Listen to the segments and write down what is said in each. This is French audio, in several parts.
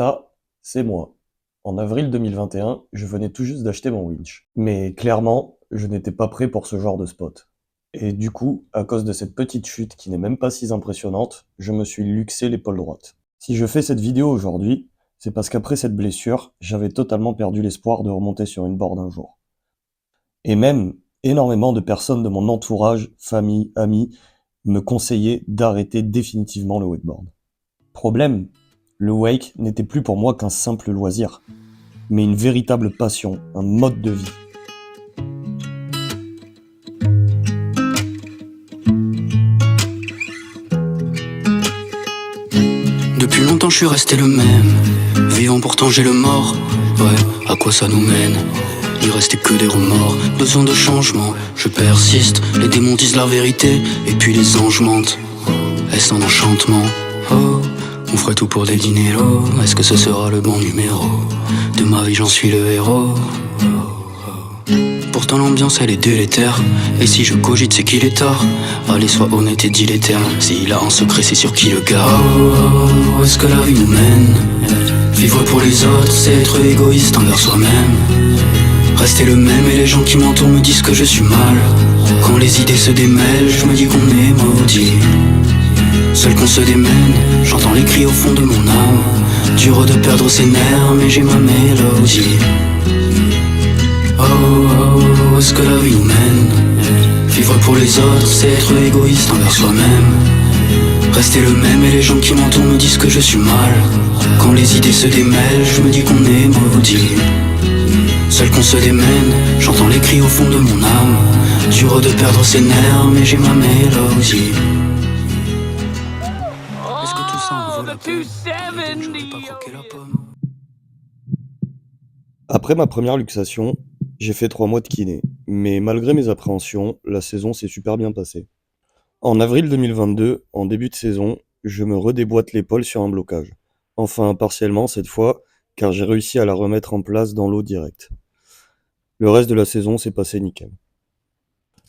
Ça, c'est moi. En avril 2021, je venais tout juste d'acheter mon winch. Mais clairement, je n'étais pas prêt pour ce genre de spot. Et du coup, à cause de cette petite chute qui n'est même pas si impressionnante, je me suis luxé l'épaule droite. Si je fais cette vidéo aujourd'hui, c'est parce qu'après cette blessure, j'avais totalement perdu l'espoir de remonter sur une board un jour. Et même, énormément de personnes de mon entourage, famille, amis, me conseillaient d'arrêter définitivement le wakeboard. Problème, le wake n'était plus pour moi qu'un simple loisir, mais une véritable passion, un mode de vie. Depuis longtemps je suis resté le même, vivant pourtant j'ai le mort. Ouais, à quoi ça nous mène? Il restait que des remords, besoin de changement. Je persiste, les démons disent la vérité, et puis les anges mentent. Est-ce un enchantement? Oh, on ferait tout pour des dinero. Est-ce que ce sera le bon numéro? De ma vie j'en suis le héros. Pourtant l'ambiance elle est délétère, et si je cogite c'est qu'il est tard. Allez sois honnête et dis les termes, s'il a un secret c'est sur qui le garde. Oh, où est-ce que la vie nous mène? Vivre pour les autres c'est être égoïste envers soi-même. Rester le même et les gens qui m'entourent me disent que je suis mal. Quand les idées se démêlent, je me dis qu'on est maudit. Seul qu'on se démène, j'entends les cris au fond de mon âme. Dur de perdre ses nerfs mais j'ai ma mélodie. Oh, oh, où est-ce que la vie nous mène? Vivre pour les autres, c'est être égoïste envers soi-même. Rester le même et les gens qui m'entourent me disent que je suis mal. Quand les idées se démêlent, je me dis qu'on est maudit. Seul qu'on se démène, j'entends les cris au fond de mon âme. Dur de perdre ses nerfs, mais j'ai ma mélodie. Est-ce que tout ça en vaut la peine? J'aurais pas croqué la pomme. Après ma première luxation, j'ai fait 3 mois de kiné, mais malgré mes appréhensions, la saison s'est super bien passée. En avril 2022, en début de saison, je me redéboîte l'épaule sur un blocage. Enfin, partiellement cette fois, car j'ai réussi à la remettre en place dans l'eau directe. Le reste de la saison s'est passé nickel.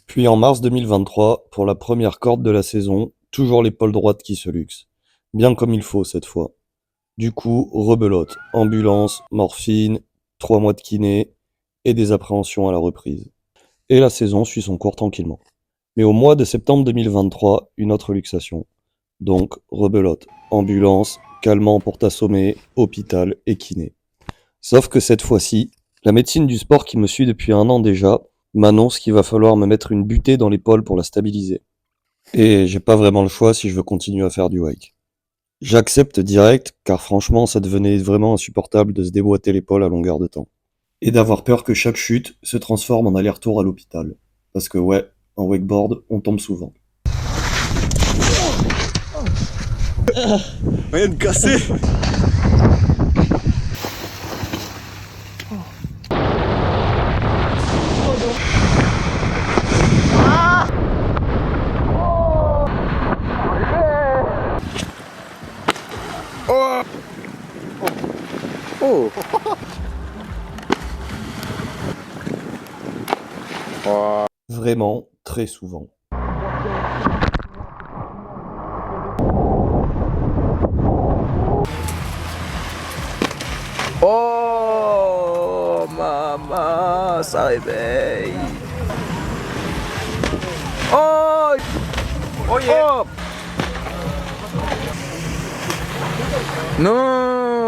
Puis en mars 2023, pour la première corde de la saison, toujours l'épaule droite qui se luxe. Bien comme il faut cette fois. Du coup, rebelote, ambulance, morphine, 3 mois de kiné et des appréhensions à la reprise. Et la saison suit son cours tranquillement. Mais au mois de septembre 2023, une autre luxation. Donc, rebelote, ambulance, calmant pour t'assommer, hôpital et kiné. Sauf que cette fois-ci, la médecine du sport qui me suit depuis 1 an déjà m'annonce qu'il va falloir me mettre une butée dans l'épaule pour la stabiliser. Et j'ai pas vraiment le choix si je veux continuer à faire du wake. J'accepte direct car franchement ça devenait vraiment insupportable de se déboîter l'épaule à longueur de temps. Et d'avoir peur que chaque chute se transforme en aller-retour à l'hôpital. Parce que ouais, en wakeboard, on tombe souvent. Rien de cassé. Vraiment, très souvent. Oh, maman, ça réveille. Oh, oh yeah. Oh. Non.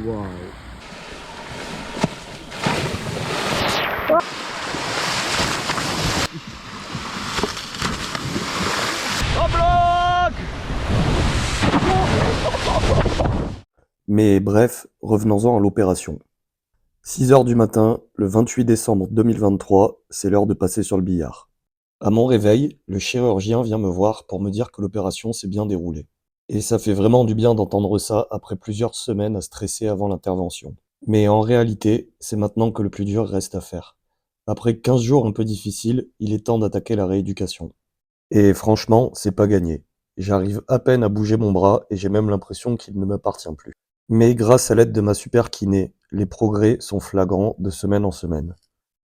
Wow. Mais bref, revenons-en à l'opération. 6h du matin, le 28 décembre 2023, c'est l'heure de passer sur le billard. À mon réveil, le chirurgien vient me voir pour me dire que l'opération s'est bien déroulée. Et ça fait vraiment du bien d'entendre ça après plusieurs semaines à stresser avant l'intervention. Mais en réalité, c'est maintenant que le plus dur reste à faire. Après 15 jours un peu difficiles, il est temps d'attaquer la rééducation. Et franchement, c'est pas gagné. J'arrive à peine à bouger mon bras et j'ai même l'impression qu'il ne m'appartient plus. Mais grâce à l'aide de ma super kiné, les progrès sont flagrants de semaine en semaine.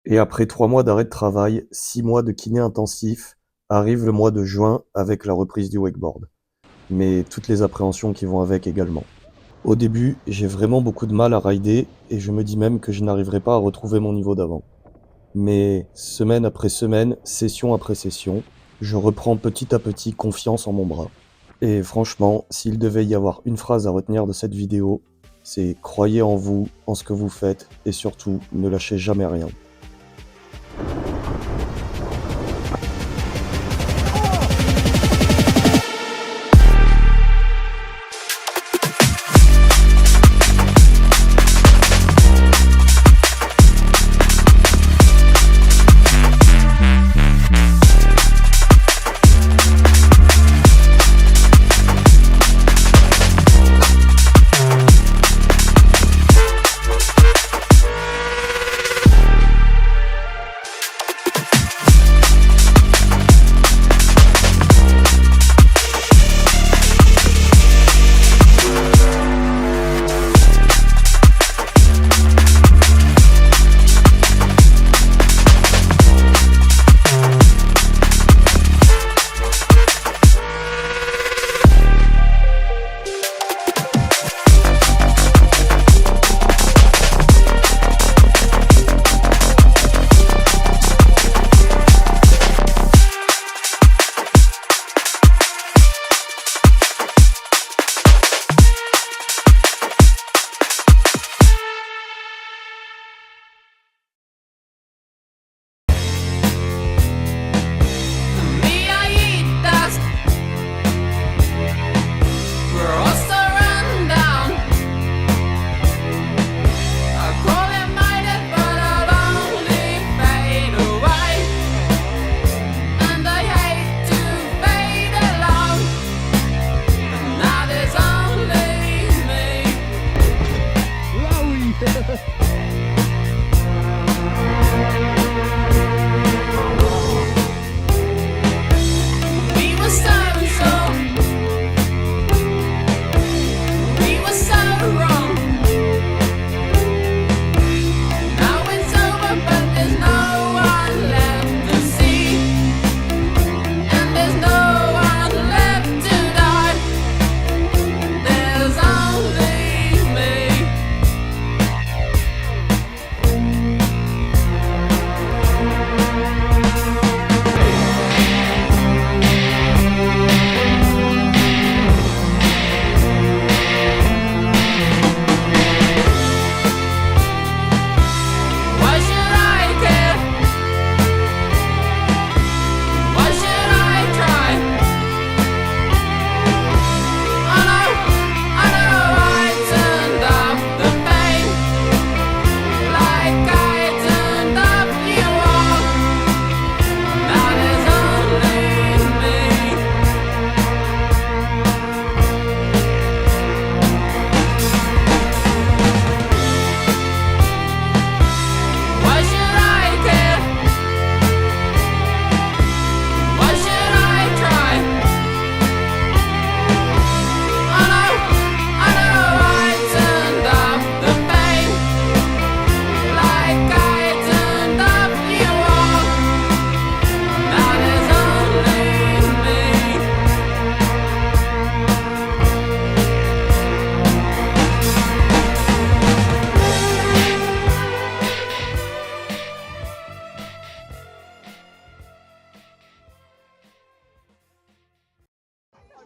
Et après 3 mois d'arrêt de travail, 6 mois de kiné intensif, arrive le mois de juin avec la reprise du wakeboard. mais toutes les appréhensions qui vont avec également. Au début, j'ai vraiment beaucoup de mal à rider et je me dis même que je n'arriverai pas à retrouver mon niveau d'avant. Mais semaine après semaine, session après session, je reprends petit à petit confiance en mon bras. Et franchement, s'il devait y avoir une phrase à retenir de cette vidéo, c'est croyez en vous, en ce que vous faites et surtout ne lâchez jamais rien.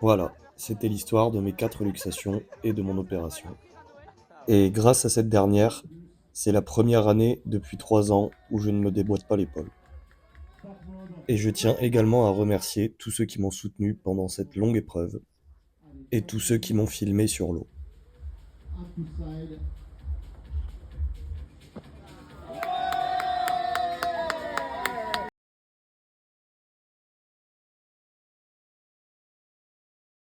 Voilà, c'était l'histoire de mes 4 luxations et de mon opération. Et grâce à cette dernière, c'est la première année depuis 3 ans où je ne me déboîte pas l'épaule. Et je tiens également à remercier tous ceux qui m'ont soutenu pendant cette longue épreuve et tous ceux qui m'ont filmé sur l'eau.